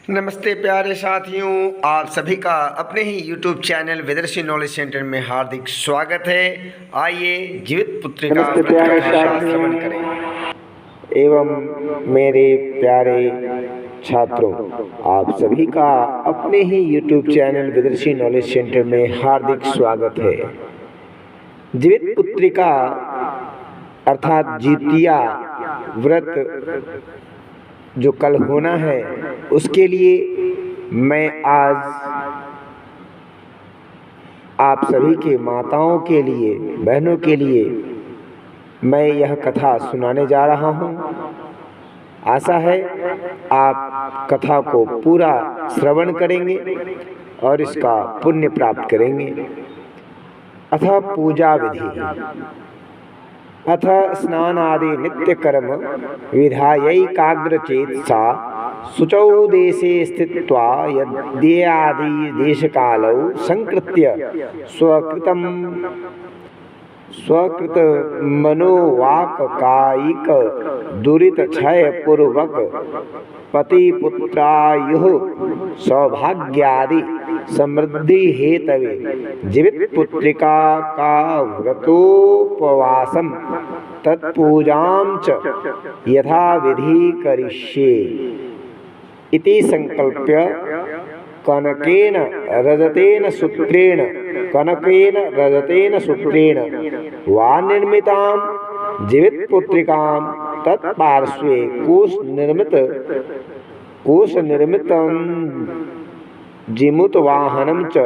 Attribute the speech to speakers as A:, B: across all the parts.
A: नमस्ते प्यारे साथियों, आप सभी का अपने ही YouTube चैनल वेदर्शी नॉलेज सेंटर में हार्दिक स्वागत है। आइए जीवित पुत्रिका
B: नमस्ते प्यारे साथियों
A: श्रवण करें।
B: एवं मेरे प्यारे छात्रों, आप सभी का अपने ही YouTube चैनल वेदर्शी नॉलेज सेंटर में हार्दिक स्वागत है। जीवित पुत्रिका अर्थात जितिया व्रत जो कल होना है, उसके लिए मैं आज आप सभी के माताओं के लिए, बहनों के लिए मैं यह कथा सुनाने जा रहा हूँ। आशा है आप कथा को पूरा श्रवण करेंगे और इसका पुण्य प्राप्त करेंगे। अथ पूजा विधि। अथ स्नानादि नित्य कर्म विधायैकाग्रचेतसा शुचौ देशे स्थित्वा यद्यादि देशकालौ संकृत्य स्वकृत मनोवाक कायिक दुरित क्षय पूर्वक पति पुत्रायुः सौभाग्यादि समृद्धि हेतवे जीवित पुत्रिका का व्रतोपवासम तत्पूजां च यथा विधि करिष्ये इति संकल्प्य कनकेन रजतेन सूत्रेण वा निर्मितां जीवित पुत्रिकां तत्पार्श्वे कोशनिर्मितं जिमुतवाहनं च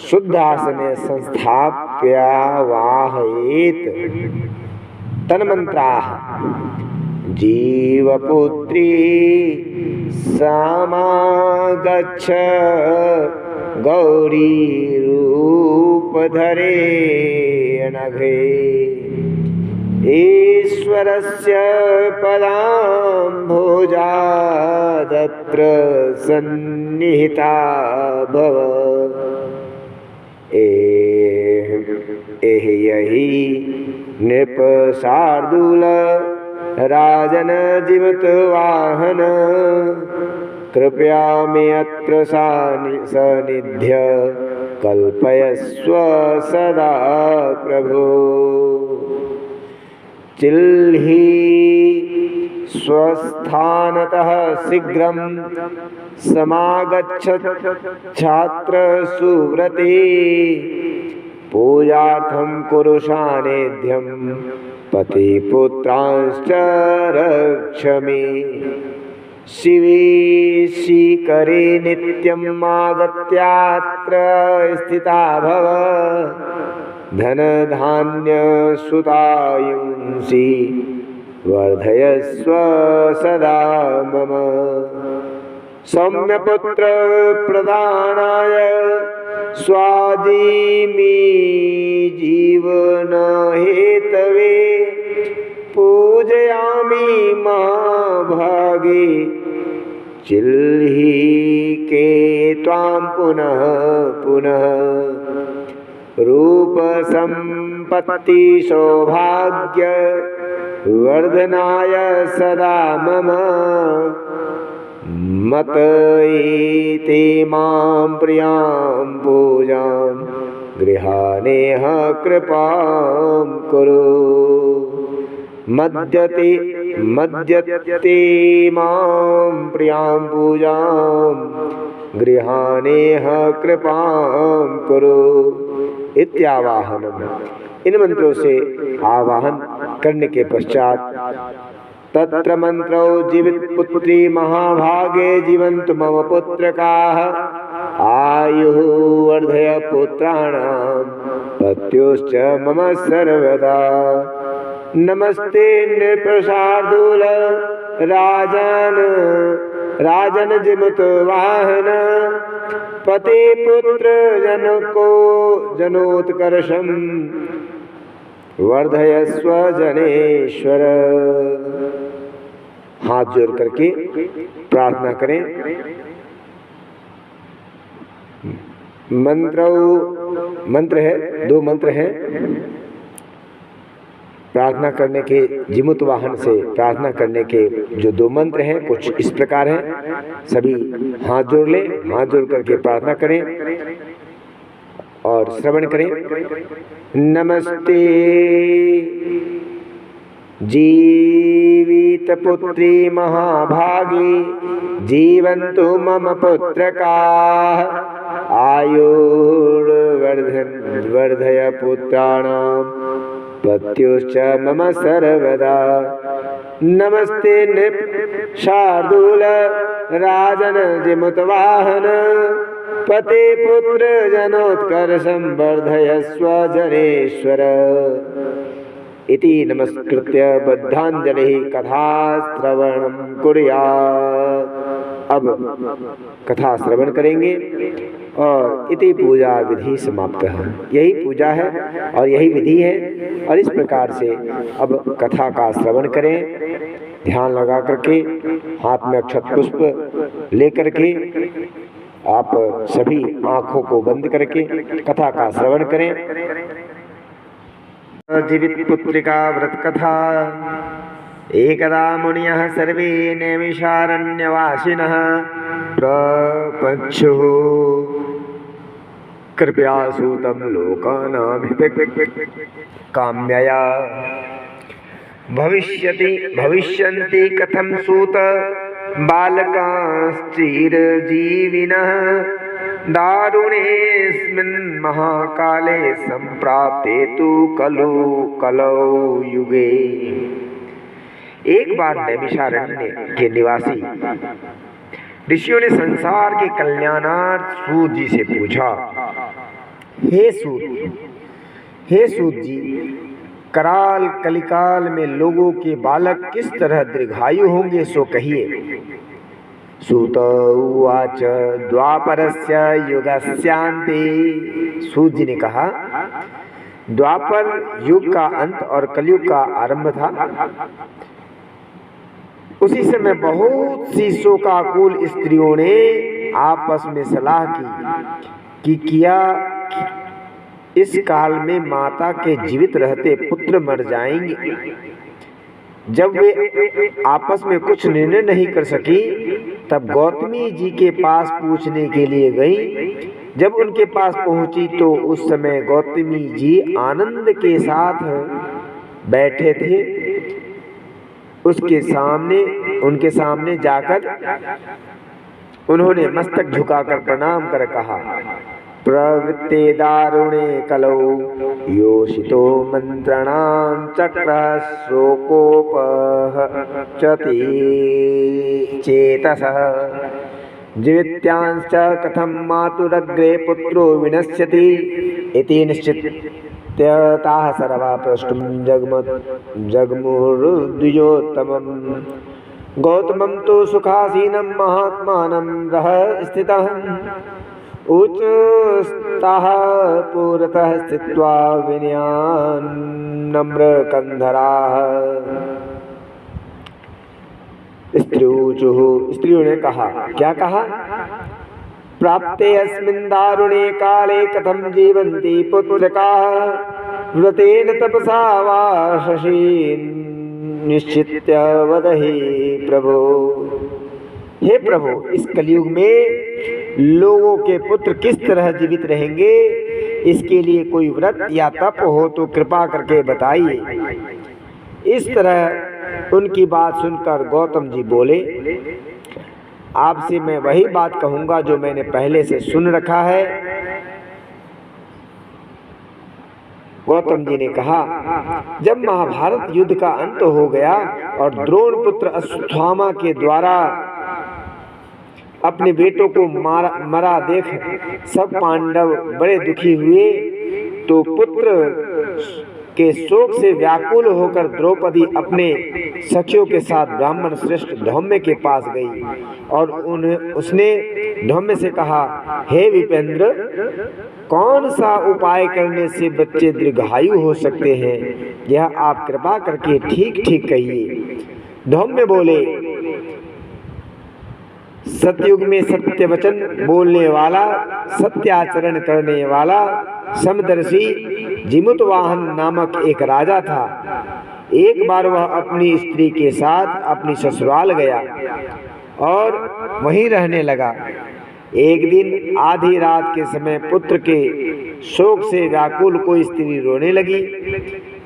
B: शुद्धासने संस्थाप्यावाहयेत्। तन्मन्त्राः जीवपुत्री समागच्छ गौरी रूपधरे अनघे ईश्वरस्य पदाम्भोजादत्र सन्निहिता भव। एहि नृप शार्दूल राजन जीवित वाहन कृपया मे अत्र सानिध्य कल्पयस्व सदा प्रभो। चिल्हि स्वस्थानतः शीघ्रं समागच्छ छात्र सुव्रते पूजार्थं कुरु सानिध्यं पतिपुत्रांश्च रक्ष मे। शिवे शिखरे नित्यम् आगत्यात्र स्थिता भव धनधान्यसुतायुंसि वर्धयस्व सदा मम। सौम्यपुत्र प्रदानाय स्वाजीमि जीवन हेतवे पूजयामि महाभागे चिल्हि के त्वां पुनः पुनः रूप संपत्ति सौभाग्य वर्धनाय सदा मम। मत एते मां प्रियां पूजां गृहाणेह कृपां कुरु। मद्यते मां प्रियां पूजां गृहाणेह कृपां कुरु इत्यावाहनम्। इन मंत्रों से आवाहन करने के पश्चात तत्र मंत्रौ जीवित पुत्री महाभागे जीवन्तु मम पुत्रकाः आयुः वर्धय पुत्राणां पत्युश्च मम सर्वदा। नमस्ते नृपशार्दूल राजन जिमुत वाहन पति पुत्र जनोत्कर्षं वर्धयस्व जनेश्वर। हाथ जोड़ करके प्रार्थना करें। मंत्र है, 2 मंत्र हैं। प्रार्थना करने के जीमूत वाहन से प्रार्थना करने के जो 2 मंत्र हैं कुछ इस प्रकार हैं। सभी हाथ जोड़ लें, हाथ जोड़ करके प्रार्थना करें और श्रवण करें। नमस्ते जीवितपुत्री महाभागी जीवन्तु मम पुत्रकाः आयुर्वर्धय पुत्राणां पत्युश्च मम सर्वदा। नमस्ते नृप शार्दूल राजन जिमुतवाहन पते पुत्र जनोत्कर्षं वर्धयस्व जनेश्वर इति नमस्कृत्य बद्धांजलि कथा श्रवणं कुर्यात्। अब कथा श्रवण करेंगे और इति पूजा विधि समाप्त है। यही पूजा है और यही विधि है और इस प्रकार से अब कथा का श्रवण करें। ध्यान लगा करके हाथ में अक्षत पुष्प लेकर के आप सभी आँखों को बंद करके कथा का श्रवण करें। जीवित पुत्रिका व्रत कथा। एकदा मुनियः सर्वे नैमिषारण्यवासिनः प्रपञ्चुः कृपया सूतं लोकानाभिकाम्यया भविष्यन्ति कथं सूत बालकाश्चिरजीविनः दारुणेऽस्मिन् महाकाले संप्राप्ते तु कलौ युगे। एक बार नैमिषारण्य के निवासी ऋषियों ने संसार के कल्याणार्थ सूत जी से पूछा, हे सूत जी, कराल कलिकाल में लोगों के बालक किस तरह दीर्घायु होंगे सो कहिए। सूत उवाच द्वापरस्य युगस्यान्ते। सूत जी ने कहा, द्वापर युग का अंत और कलयुग का आरंभ था। उसी समय बहुत सी शोकाकुल स्त्रियों ने आपस में सलाह की किया इस काल में माता के जीवित रहते पुत्र मर जाएंगे। जब वे आपस में कुछ निर्णय नहीं कर सकी तब गौतमी जी के पास पूछने के लिए गई। जब उनके पास पहुंची तो उस समय गौतमी जी आनंद के साथ बैठे थे। उनके सामने जाकर उन्होंने मस्तक झुकाकर प्रणाम कर कहा, प्रवृत्ते दारुणे कलौ योषितो मंत्रणां चक्रः शोकोपहचति चेतसः जीवित्यांश्च कथं मातुरग्रे पुत्रो विनश्यति इति निश्चित्य सर्वा प्रष्टुं जग्मुर्द्विजोत्तमम्। गौतमं तु सुखासीनं महात्मानं रह स्थितः उच्चस्तः पुरतः स्थित्वा विनयान्नम्रकन्धराः। स्त्रियों ने कहा, क्या कहा? प्राप्ते अस्मिन् दारुणे काले कथं जीवन्ति पुत्रकाः व्रतेन तपसा वा शशि निश्चित्य वदहि प्रभो। हे प्रभु, इस कलयुग में लोगों के पुत्र किस तरह जीवित रहेंगे, इसके लिए कोई व्रत या तप हो तो कृपा करके बताइए। इस तरह उनकी बात सुनकर गौतम जी बोले, आपसे मैं वही बात कहूँगा जो मैंने पहले से सुन रखा है। गौतम जी ने कहा, जब महाभारत युद्ध का अंत हो गया और द्रोण पुत्र अश्वत्थामा के द्वारा अपने बेटों को मरा देख सब पांडव बड़े दुखी हुए तो पुत्र के शोक से व्याकुल होकर द्रौपदी अपने सखियों के साथ ब्राह्मण श्रेष्ठ धौम्य के पास गई और उसने धौम्य से कहा, हे विपेंद्र, कौन सा उपाय करने से बच्चे दीर्घायु हो सकते हैं, यह आप कृपा करके ठीक ठीक कहिए। धौम्य बोले, सतयुग में सत्य वचन बोलने वाला, सत्याचरण करने वाला समदर्शी जिमुतवाहन नामक एक राजा था। एक बार वह अपनी स्त्री के साथ अपनी ससुराल गया और वहीं रहने लगा। एक दिन आधी रात के समय पुत्र के शोक से व्याकुल कोई स्त्री रोने लगी,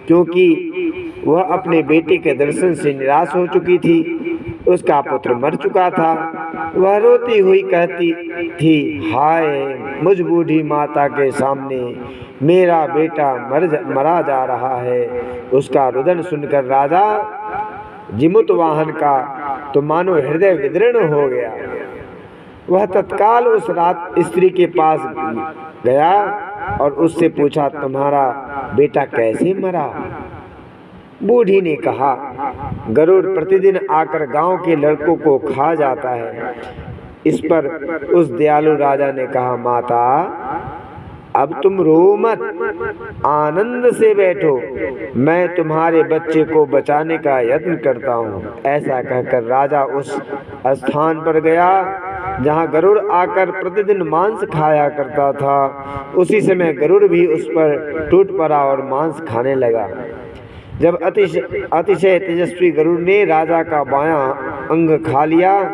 B: क्योंकि वह अपने बेटे के दर्शन से निराश हो चुकी थी। उसका पुत्र मर चुका था। वह रोती हुई कहती थी, हाय मुझ बूढ़ी माता के सामने मेरा बेटा मरा जा रहा है। उसका रुदन सुनकर राजा जिमुतवाहन का तो मानो हृदय विदीर्ण हो गया। वह तत्काल उस रात स्त्री के पास गया और उससे पूछा, तुम्हारा बेटा कैसे मरा? बूढ़ी ने कहा, गरुड़ प्रतिदिन आकर गांव के लड़कों को खा जाता है। इस पर उस दयालु राजा ने कहा, माता अब तुम रो मत, आनंद से बैठो, मैं तुम्हारे बच्चे को बचाने का यत्न करता हूँ। ऐसा कहकर राजा उस स्थान पर गया जहाँ गरुड़ आकर प्रतिदिन मांस खाया करता था। उसी समय गरुड़ भी उस पर टूट पड़ा और मांस खाने लगा। जब अतिशय तेजस्वी गरुड़ ने राजा का बायां अंग खा लिया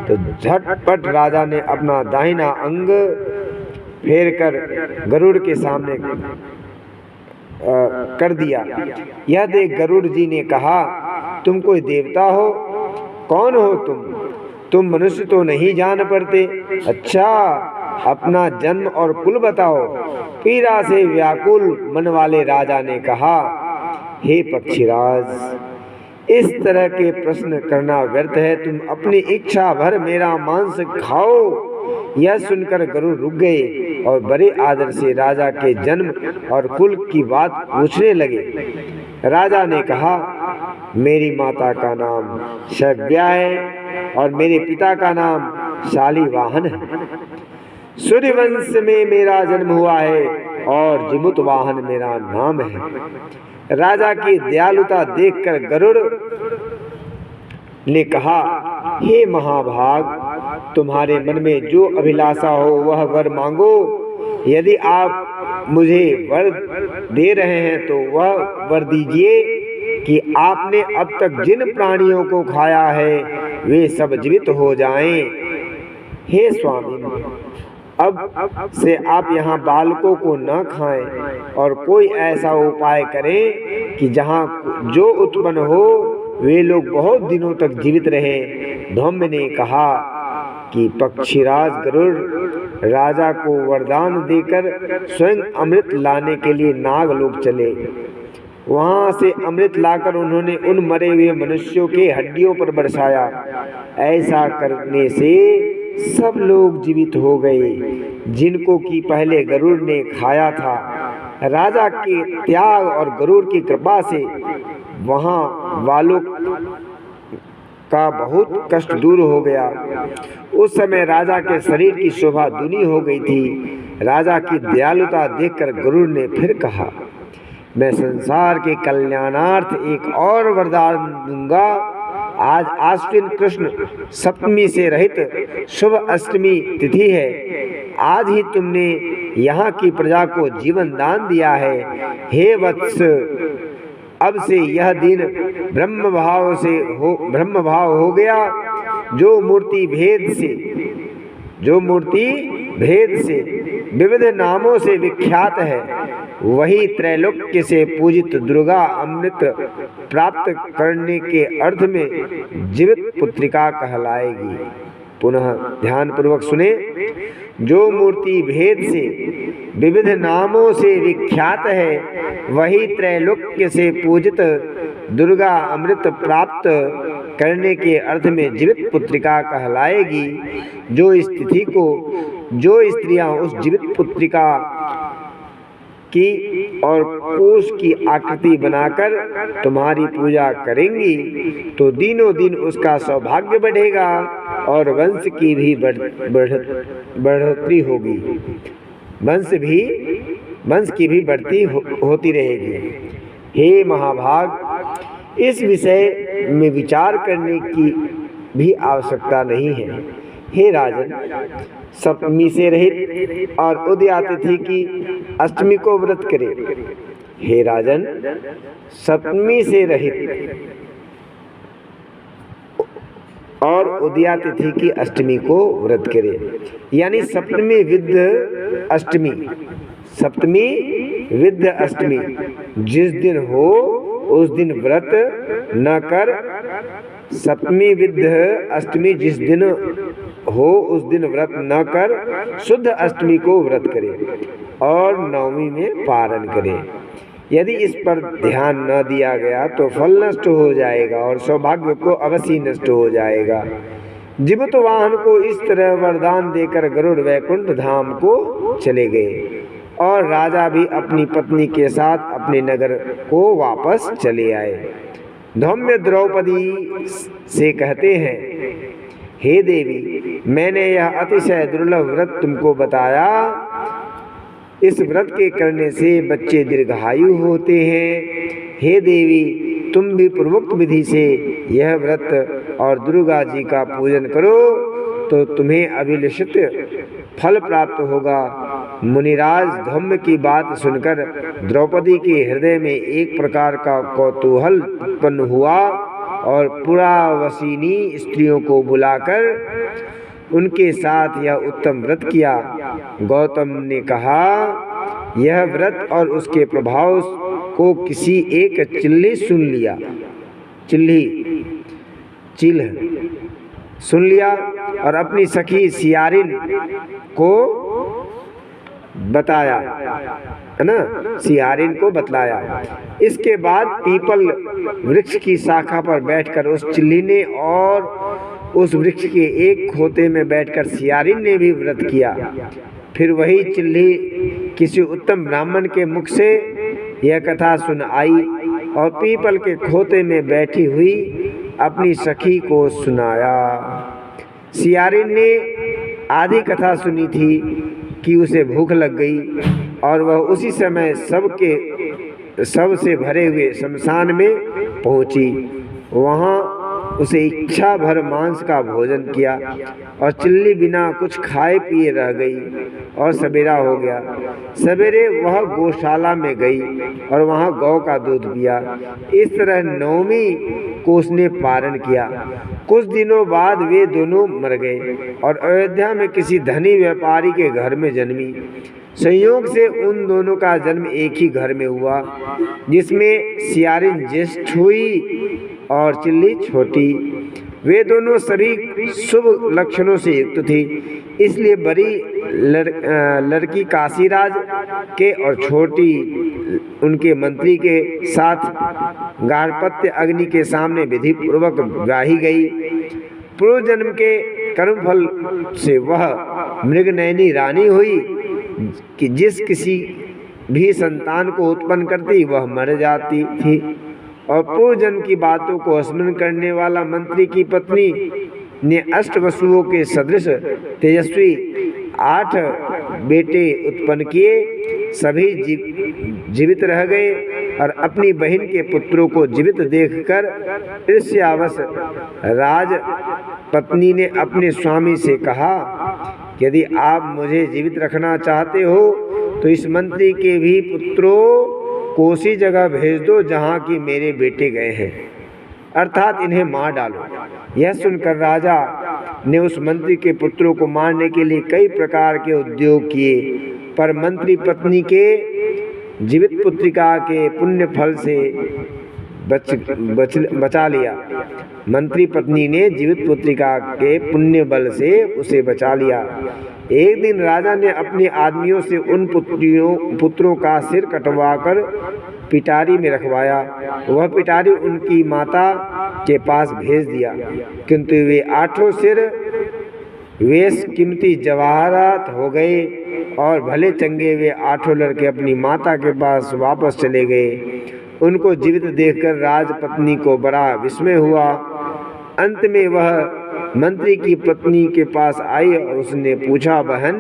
B: तो झटपट राजा ने अपना दाहिना अंग फेर कर गरुड़ के सामने कर दिया। यह देख गरुड़ जी ने कहा, तुम कोई देवता हो? कौन हो तुम मनुष्य तो नहीं जान पड़ते। अच्छा, अपना जन्म और कुल बताओ। पीड़ा से व्याकुल मन वाले राजा ने कहा, हे पक्षीराज, इस तरह के प्रश्न करना व्यर्थ है। तुम अपनी इच्छा भर मेरा मांस खाओ। यह सुनकर गरुड़ रुक गए और बड़े आदर से राजा के जन्म और कुल की बात पूछने लगे। राजा ने कहा, मेरी माता का नाम शव्या है और मेरे पिता का नाम शालिवाहन है। सूर्यवंश में मेरा जन्म हुआ है और जिमुतवाहन मेरा नाम है। राजा की दयालुता देखकर गरुड़ ने कहा, हे महाभाग, तुम्हारे मन में जो अभिलाषा हो वह वर मांगो। यदि आप मुझे वर दे रहे हैं तो वह वर दीजिए कि आपने अब तक जिन प्राणियों को खाया है वे सब जीवित हो जाएं। हे स्वामी, अब से आप यहाँ बालकों को न खाएं और कोई ऐसा उपाय करें कि जहाँ जो उत्पन्न हो वे लोग बहुत दिनों तक जीवित रहें। धौम्य ने कहा कि पक्षीराज गरुड़ राजा को वरदान देकर स्वयं अमृत लाने के लिए नागलोक चले। वहां से अमृत लाकर उन्होंने उन मरे हुए मनुष्यों के हड्डियों पर बरसाया। ऐसा करने से सब लोग जीवित हो गए जिनको कि पहले गरुड़ ने खाया था। राजा के त्याग और गरुड़ की कृपा से वहां वालों का बहुत कष्ट दूर हो गया। उस समय राजा के शरीर की शोभा दूनी हो गई थी। राजा की दयालुता देखकर गरुड़ ने फिर कहा, मैं संसार के कल्याणार्थ एक और वरदान दूंगा। आज आश्विन कृष्ण सप्तमी से रहित शुभ अष्टमी तिथि है। आज ही तुमने यहाँ की प्रजा को जीवन दान दिया है। हे वत्स, अब से यह दिन ब्रह्म भाव हो गया। जो मूर्ति भेद से विविध नामों से विख्यात है, वही त्रैलोक्य से पूजित दुर्गा अमृत प्राप्त करने के अर्थ में जीवित पुत्रिका कहलाएगी। पुनः ध्यान पूर्वक सुने। जो मूर्ति भेद से विविध नामों से विख्यात है, वही त्रैलोक्य से पूजित दुर्गा अमृत प्राप्त करने के अर्थ में जीवित पुत्रिका कहलाएगी। जो स्त्रियां उस जीवित पुत्रिका की और कोष की आकृति बनाकर तुम्हारी पूजा करेंगी तो दिनों दिन उसका सौभाग्य बढ़ेगा और वंश की भी बढ़ोतरी होगी। वंश की भी बढ़ती होती रहेगी। हे महाभाग, इस विषय में विचार करने की भी आवश्यकता नहीं है। हे राजन, सप्तमी से रहित और उदया तिथि की अष्टमी को व्रत करें। हे राजन, सप्तमी से रहित और उदया तिथि की अष्टमी को व्रत करे। यानी सप्तमी विद्य अष्टमी, सप्तमी विद्य अष्टमी जिस दिन हो उस दिन व्रत न कर, सप्तमी विद्य अष्टमी जिस दिन हो उस दिन व्रत न कर, शुद्ध अष्टमी को व्रत करे और नवमी में पारण करे। यदि इस पर ध्यान न दिया गया तो फल नष्ट हो जाएगा और सौभाग्य को अवश्य नष्ट हो जाएगा। जीवित वाहन को इस तरह वरदान देकर गरुड़ वैकुंठ धाम को चले गए और राजा भी अपनी पत्नी के साथ अपने नगर को वापस चले आए। धौम्य द्रौपदी से कहते हैं, हे देवी, मैंने यह अतिशय दुर्लभ व्रत तुमको बताया। इस व्रत के करने से बच्चे दीर्घायु होते हैं। हे देवी, तुम भी पूर्वोक्त विधि से यह व्रत और दुर्गा जी का पूजन करो तो तुम्हें अभिलषित फल प्राप्त होगा। मुनिराज धम्म की बात सुनकर द्रौपदी के हृदय में एक प्रकार का कौतूहल उत्पन्न हुआ और पुरावसिनी स्त्रियों को बुलाकर उनके साथ यह उत्तम व्रत किया। गौतम ने कहा, यह व्रत और उसके प्रभाव को किसी एक चिल्ली सुन लिया, चिल्ह सुन लिया और अपनी सखी सियारिन को बताया, है ना, सियारिन को बतलाया। इसके बाद पीपल वृक्ष की शाखा पर बैठकर उस चिल्ली ने और उस वृक्ष के एक खोते में बैठकर सियारिन ने भी व्रत किया। फिर वही चिल्ली किसी उत्तम ब्राह्मण के मुख से यह कथा सुन आई और पीपल के खोते में बैठी हुई अपनी सखी को सुनाया। सियारिन ने आधी कथा सुनी थी कि उसे भूख लग गई और वह उसी समय सबसे भरे हुए शमशान में पहुंची। वहां उसे इच्छा भर मांस का भोजन किया और चिल्ली बिना कुछ खाए पिए रह गई और सवेरा हो गया। सवेरे वह गौशाला में गई और वहां गौ का दूध पिया। इस तरह नवमी को उसने पारण किया। कुछ दिनों बाद वे दोनों मर गए और अयोध्या में किसी धनी व्यापारी के घर में जन्मी। संयोग से उन दोनों का जन्म एक ही घर में हुआ, जिसमें सियारिन ज्येष्ठ हुई और चिल्ली छोटी। वे दोनों सभी शुभ लक्षणों से युक्त थी, इसलिए बड़ी लड़की काशीराज के और छोटी उनके मंत्री के साथ गार्हपत्य अग्नि के सामने विधि पूर्वक गाही गई। पूर्व जन्म के कर्मफल से वह मृगनयनी रानी हुई कि जिस किसी भी संतान को उत्पन्न करती वह मर जाती थी। और पूर्व जन्म की बातों को स्मरण करने वाला मंत्री की पत्नी ने अष्टवसुओं के सदृश तेजस्वी 8 बेटे उत्पन्न किए। सभी जीवित रह गए और अपनी बहन के पुत्रों को जीवित देखकर ईर्ष्यावश राज पत्नी ने अपने स्वामी से कहा, यदि आप मुझे जीवित रखना चाहते हो तो इस मंत्री के भी पुत्रों को उसी जगह भेज दो जहाँ की मेरे बेटे गए हैं, अर्थात इन्हें मार डालो। यह सुनकर राजा ने उस मंत्री के पुत्रों को मारने के लिए कई प्रकार के उद्योग किए, पर मंत्री पत्नी के जीवित पुत्रिका के पुण्य फल से बचा लिया। मंत्री पत्नी ने जीवित पुत्रिका के पुण्य बल से उसे बचा लिया। एक दिन राजा ने अपने आदमियों से उन पुत्रों का सिर कटवाकर पिटारी में रखवाया। वह पिटारी उनकी माता के पास भेज दिया, किंतु वे 8 सिर वेश कीमती जवाहरात हो गए और भले चंगे वे 8 लड़के अपनी माता के पास वापस चले गए। उनको जीवित देखकर राजपत्नी को बड़ा विस्मय हुआ। अंत में वह मंत्री की पत्नी के पास आई और उसने पूछा, बहन,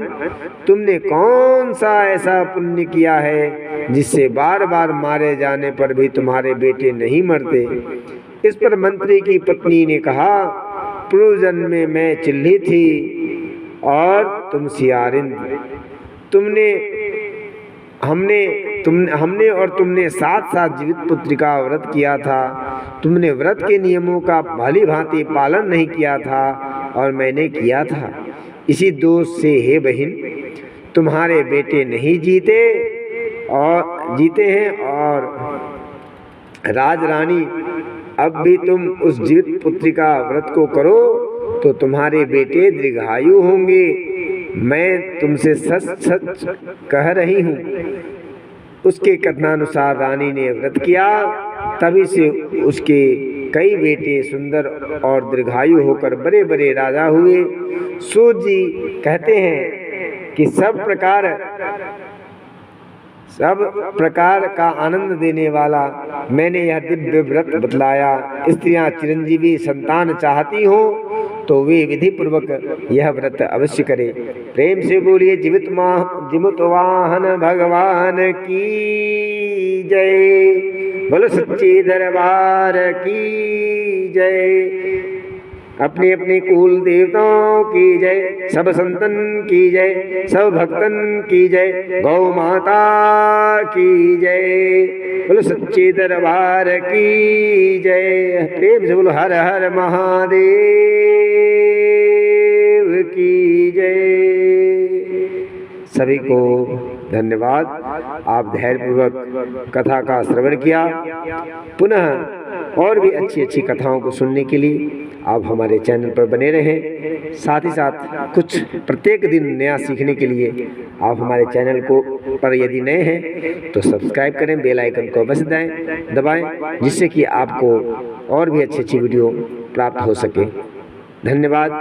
B: तुमने कौन सा ऐसा पुण्य किया है जिससे बार बार मारे जाने पर भी तुम्हारे बेटे नहीं मरते? इस पर मंत्री की पत्नी ने कहा, पूर्व जन्म में मैं चिल्ली थी और तुम सियारिन। तुमने हमने और तुमने साथ साथ जीवित पुत्री का व्रत किया था। तुमने व्रत के नियमों का भली भांति पालन नहीं किया था और मैंने किया था। इसी दोष से हे बहन, तुम्हारे बेटे नहीं जीते हैं और राजरानी, अब भी तुम उस जीवित पुत्री का व्रत को करो तो तुम्हारे बेटे दीर्घायु होंगे। मैं तुमसे सच सच कह रही हूँ। उसके कथनानुसार रानी ने व्रत किया, तभी से उसके कई बेटे सुंदर और दीर्घायु होकर बड़े बड़े राजा हुए। सूत जी कहते हैं कि सब प्रकार का आनंद देने वाला मैंने यह दिव्य व्रत बतलाया। स्त्रियां चिरंजीवी संतान चाहती हो तो वे विधि पूर्वक यह व्रत अवश्य करें। प्रेम से बोलिए जीवित वाहन भगवान की जय। बोलो सच्चे दरबार की जय। अपने अपने कुल देवताओं की जय। सब संतन की जय। सब भक्तन की जय। गौ माता की जय। बोलो सच्चे दरबार की जय। प्रेम से बोलो हर हर महादेव की जय। सभी को धन्यवाद। आप धैर्यपूर्वक कथा का श्रवण किया। पुनः और भी अच्छी अच्छी कथाओं को सुनने के लिए आप हमारे चैनल पर बने रहें। साथ ही साथ कुछ प्रत्येक दिन नया सीखने के लिए आप हमारे चैनल को पर यदि नए हैं तो सब्सक्राइब करें, बेल आइकन को अवश्य दबाएं, जिससे कि आपको और भी अच्छी अच्छी वीडियो प्राप्त हो सके। धन्यवाद।